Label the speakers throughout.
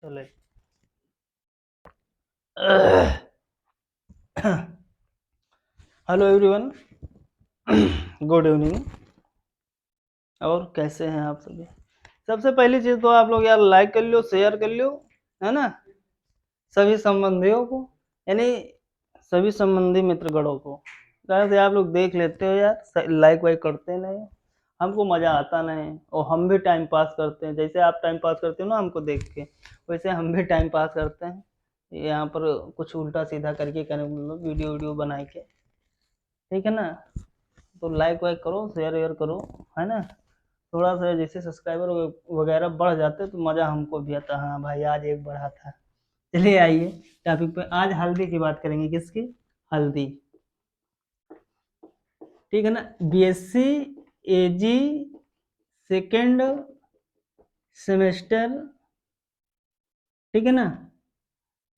Speaker 1: चले। Hello everyone, good evening. और कैसे हैं आप सभी? सबसे पहली चीज तो आप लोग यार लाइक कर लो, शेयर कर लो, है ना, सभी संबंधियों को, यानी सभी संबंधी मित्रगणों को। जैसे आप लोग देख लेते हो यार, लाइक वाइक करते नहीं, हमको मजा आता नहीं, और हम भी टाइम पास करते हैं। जैसे आप टाइम पास करते हो ना हमको देख के, वैसे हम भी टाइम पास करते हैं यहाँ पर, कुछ उल्टा सीधा करके मतलब वीडियो वीडियो बना के, ठीक है ना। तो लाइक वाइक करो, शेयर वेयर करो, है ना। थोड़ा सा जैसे सब्सक्राइबर वगैरह बढ़ जाते तो मज़ा हमको भी आता। हाँ भाई, आज एक बढ़ा था। चलिए आइए टॉपिक पे। आज हल्दी की बात करेंगे। किसकी? हल्दी, ठीक है ना। बीएससी एजी सेकेंड सेमेस्टर, ठीक है ना,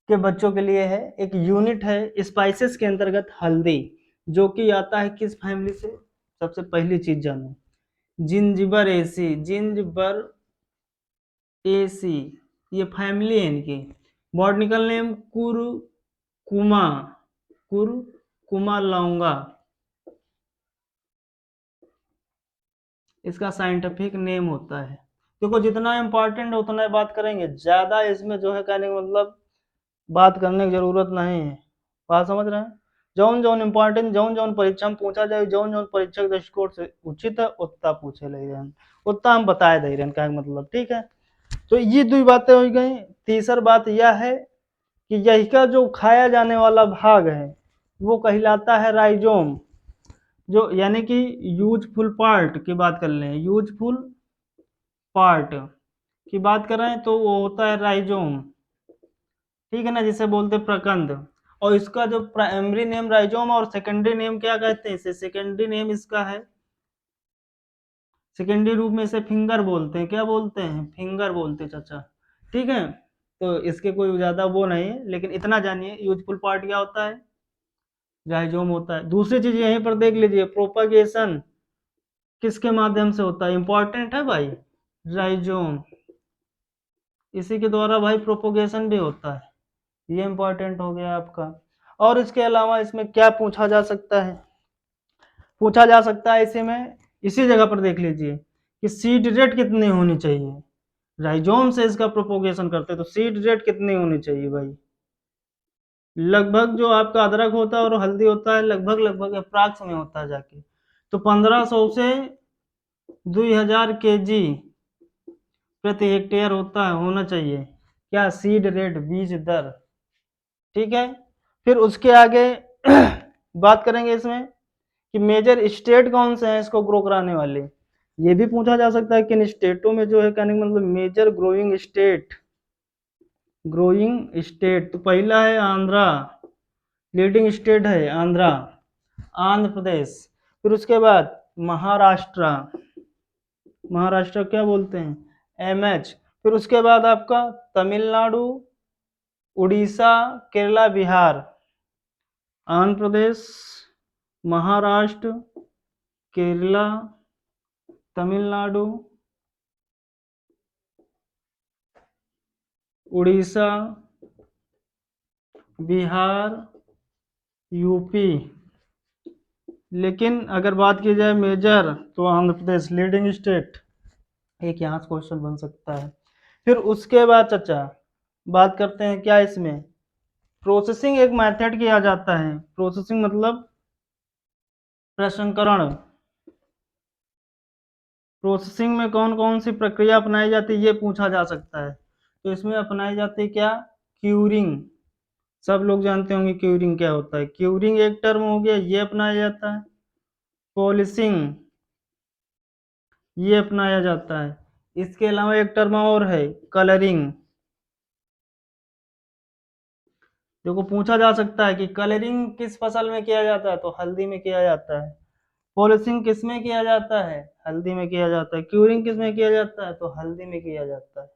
Speaker 1: के बच्चों के लिए है। एक यूनिट है स्पाइसेस के अंतर्गत हल्दी, जो कि आता है किस फैमिली से? सबसे पहली चीज जानो, जिंजिबर एसी, जिंजिबर एसी, ये फैमिली है इनकी। बॉटनिकल नेम कुरकुमा, कुरकुमा लौंगा, इसका साइंटिफिक नेम होता है। देखो जितना इम्पोर्टेंट उतना ही बात करेंगे, ज्यादा इसमें जो है कहने का मतलब बात करने की जरूरत नहीं है। बात समझ रहे हैं? जौन जौन इम्पोर्टेंट, जौन जौन परीक्षा में पूछा जाए, जौन जौन परीक्षा के दृष्टिकोण से उचित है उतना पूछे ले रहे हैं, उतना हम बताए दे रहे हैं का मतलब, ठीक है। तो ये दो बातें हो गई। तीसरी बात यह है कि यही का जो खाया जाने वाला भाग है वो कहलाता है राइजोम, जो यानी कि यूजफुल पार्ट की बात कर लें, यूजफुल पार्ट की बात करें तो वो होता है राइजोम, ठीक है ना, जिसे बोलते हैं प्रकंद। और इसका जो प्राइमरी नेम राइजोम और सेकेंडरी नेम क्या कहते हैं इसे? सेकेंडरी नेम इसका है, सेकेंडरी रूप में इसे फिंगर बोलते हैं। क्या बोलते हैं? फिंगर बोलते हैं चाचा, ठीक है। तो इसके कोई ज्यादा वो नहीं है, लेकिन इतना जानिए यूजफुल पार्ट क्या होता है? राइजोम होता है। दूसरी चीज यहीं पर देख लीजिए, प्रोपागेशन किसके माध्यम से होता है? इंपॉर्टेंट है भाई, राइजोम, इसी के द्वारा भाई प्रोपोगेशन भी होता है। ये इंपॉर्टेंट हो गया आपका। और इसके अलावा इसमें क्या पूछा जा सकता है? पूछा जा सकता है इसी में, इसी जगह पर देख लीजिए कि सीड रेट कितनी होनी चाहिए। राइजोम से इसका प्रोपोगेशन करते हैं तो सीड रेट कितनी होनी चाहिए भाई? लगभग जो आपका अदरक होता है और हल्दी होता है लगभग लगभग अप्राक्स में होता है जाके, तो 1500 से 2000 केजी प्रति हेक्टेयर होता है, होना चाहिए क्या? सीड रेट, बीज दर, ठीक है। फिर उसके आगे बात करेंगे इसमें कि मेजर स्टेट कौन से हैं इसको ग्रो कराने वाले। ये भी पूछा जा सकता है किन स्टेटों में जो है कहने का मतलब major growing state, growing state. तो पहला है आंध्रा, लीडिंग स्टेट है आंध्रा, आंध्र प्रदेश। फिर उसके बाद महाराष्ट्र, महाराष्ट्र क्या बोलते हैं? एमएच। फिर उसके बाद आपका तमिलनाडु, उड़ीसा, केरला, बिहार। आंध्र प्रदेश, महाराष्ट्र, केरला, तमिलनाडु, उड़ीसा, बिहार, यूपी। लेकिन अगर बात की जाए मेजर तो आंध्र प्रदेश लीडिंग स्टेट, एक यहाँ से क्वेश्चन बन सकता है। फिर उसके बाद चाचा बात करते हैं क्या इसमें, प्रोसेसिंग एक मेथड किया जाता है। प्रोसेसिंग मतलब प्रसंस्करण। प्रोसेसिंग में कौन कौन सी प्रक्रिया अपनाई जाती है ये पूछा जा सकता है। तो इसमें अपनाई जाती है क्या? क्यूरिंग। सब लोग जानते होंगे क्यूरिंग क्या होता है। क्यूरिंग एक टर्म हो गया, ये अपनाया जाता है। पॉलिशिंग, ये अपनाया जाता है। इसके अलावा एक टर्म और है, कलरिंग। देखो पूछा जा सकता है कि कलरिंग किस फसल में किया जाता है? तो हल्दी में किया जाता है। पॉलिशिंग किस में किया जाता है? हल्दी में किया जाता है। क्यूरिंग किस में किया जाता है? तो हल्दी में किया जाता है।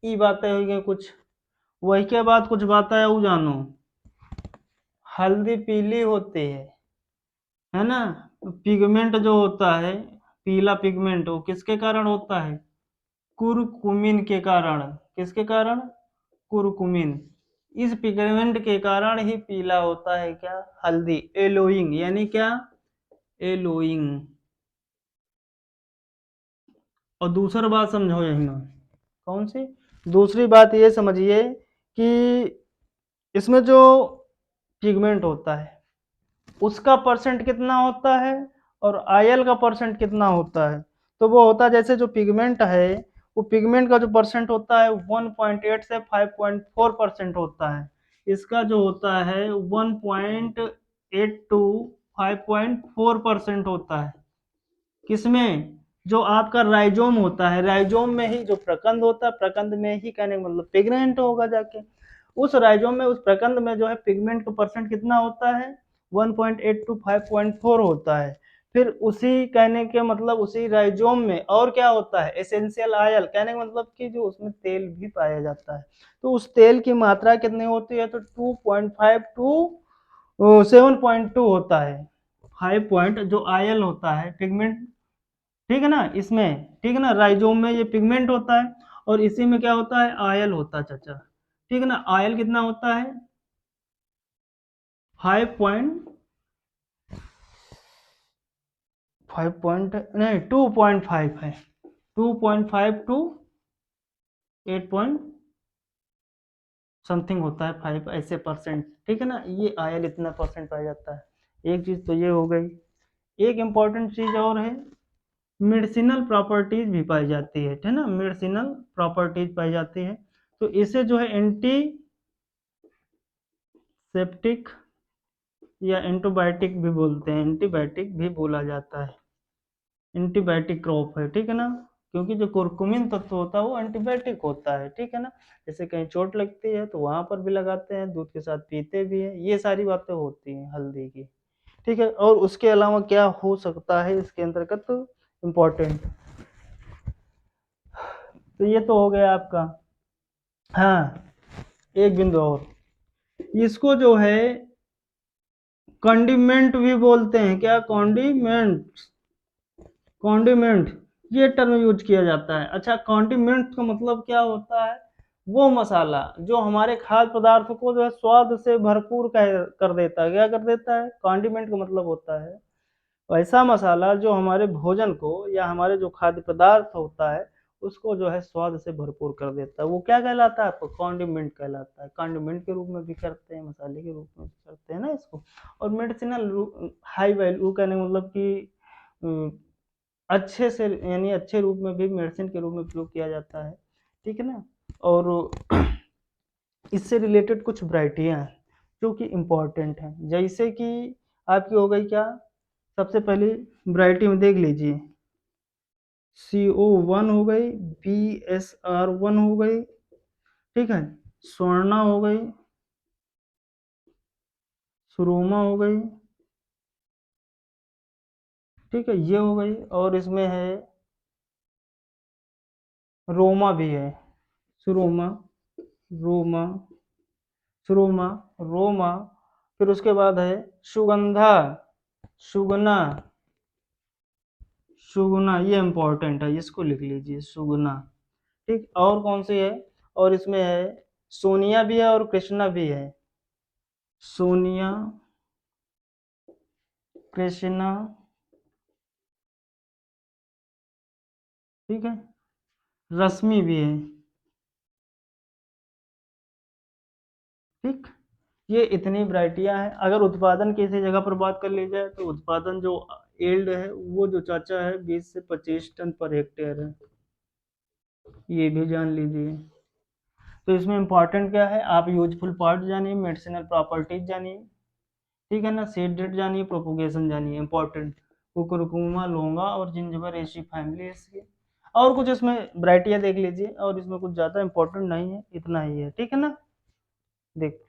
Speaker 1: ये बातें हुई गई कुछ। वही के बाद कुछ बातें वो जानो, हल्दी पीली होती है ना। पिगमेंट जो होता है, पीला पिगमेंट, वो किसके कारण होता है? कुरकुमिन के कारण, किसके कारण? कुरकुमिन। इस पिगमेंट के कारण ही पीला होता है क्या? हल्दी। एलोइंग यानी क्या? एलोइंग। और दूसरा बात समझो यही में, कौन सी? दूसरी बात ये समझिए कि इसमें जो पिगमेंट होता है उसका परसेंट कितना होता है और आयल का परसेंट कितना होता है। तो वो होता है, जैसे जो पिगमेंट है वो पिगमेंट का जो परसेंट होता है 1.8 से 5.4% होता है। इसका जो होता है 1.8 टू 5.4% होता है। किसमें? जो आपका राइजोम होता है, राइजोम में ही जो प्रकंद होता है, प्रकंद में ही कहने का मतलब पिगमेंट होगा जाके। उस राइजोम में, उस प्रकंद में जो है पिगमेंट का परसेंट कितना होता है? 1.8 टू 5.4 होता है। फिर उसी कहने के मतलब उसी राइजोम में और क्या होता है? एसेंशियल ऑयल, कहने का मतलब कि जो उसमें तेल भी पाया जाता है। तो उस तेल की मात्रा कितनी होती है? तो 2.5 टू 7.2 होता है। 5 पॉइंट जो आयल होता है पिगमेंट, ठीक है ना, इसमें, ठीक है ना, राइजोम में ये पिगमेंट होता है और इसी में क्या होता है? आयल होता है चाचा। ठीक है ना, आयल कितना होता है? 5 पॉइंट नहीं 2.5 है। 2.5 टू 8 पॉइंट समथिंग होता है, 5 ऐसे परसेंट। ठीक है ना, ये आयल इतना परसेंट पाया जाता है। एक चीज तो ये हो गई। एक इंपॉर्टेंट चीज और है, मेडिसिनल प्रॉपर्टीज भी पाई जाती है, ठीक है ना, मेडिसिनल प्रॉपर्टीज पाई जाती है। तो इसे जो है एंटी सेप्टिक या एंटीबायोटिक भी बोलते हैं, एंटीबायोटिक भी बोला जाता है। एंटीबायोटिक क्रॉप है, ठीक है ना, क्योंकि जो कुरकुमिन तत्व होता है वो एंटीबायोटिक होता है। ठीक है ना, जैसे कहीं चोट लगती है तो वहां पर भी लगाते हैं, दूध के साथ पीते भी हैं, ये सारी बातें होती हैं हल्दी की। ठीक है, और उसके अलावा क्या हो सकता है इसके अंतर्गत इम्पोर्टेंट? तो ये तो हो गया आपका। हाँ, एक बिंदु और, इसको जो है कॉन्डिमेंट भी बोलते हैं। क्या? कॉन्डिमेंट। कॉन्डिमेंट ये टर्म यूज किया जाता है। अच्छा, कॉन्डिमेंट का मतलब क्या होता है? वो मसाला जो हमारे खाद्य पदार्थ को जो है स्वाद से भरपूर कर देता है। क्या कर देता है? कॉन्डिमेंट का मतलब होता है ऐसा मसाला जो हमारे भोजन को या हमारे जो खाद्य पदार्थ होता है उसको जो है स्वाद से भरपूर कर देता है। वो क्या कहलाता है? आपको कॉन्डिमेंट कहलाता है। कॉन्डिमेंट के रूप में भी करते हैं, मसाले के रूप में भी करते हैं ना इसको। और मेडिसिनल हाई वैल्यू कहने का मतलब कि अच्छे से, यानी अच्छे रूप में भी मेडिसिन के रूप में प्रयोग किया जाता है। ठीक है ना, और इससे रिलेटेड कुछ वैरायटियाँ हैं जो कि इम्पोर्टेंट हैं, जैसे कि आपकी हो गई क्या? सबसे पहली वैरायटी में देख लीजिए, CO1 हो गई, BSR1 हो गई, ठीक है, स्वर्णा हो गई, सुरोमा हो गई, ठीक है, ये हो गई। और इसमें है रोमा भी है, सुरोमा, रोमा, सुरोमा, रोमा। फिर उसके बाद है सुगंधा, सुगना, सुगुना, ये इंपॉर्टेंट है, इसको लिख लीजिए, सुगुना। ठीक, और कौन सी है? और इसमें है सोनिया भी है और कृष्णा भी है। सोनिया, कृष्णा, ठीक है, रश्मि भी है। ठीक, ये इतनी वैरायटियां हैं। अगर उत्पादन की इसी जगह पर बात कर ली जाए तो उत्पादन जो एल्ड है वो जो चाचा है 20 से 25 टन पर हेक्टेयर है, ये भी जान लीजिए। तो इसमें इंपॉर्टेंट क्या है? आप यूजफुल पार्ट जानिए, मेडिसिनल प्रॉपर्टीज जानिए, ठीक है ना, सीड डेट जानिए, प्रोपोगेशन जानिए, इंपॉर्टेंट। कुकुरकुमा, लौंगा और जिंजबर एसी फैमिली है इसकी। और कुछ इसमें वैरायटियां देख लीजिए, और इसमें कुछ ज़्यादा इंपॉर्टेंट नहीं है, इतना ही है, ठीक है ना। देख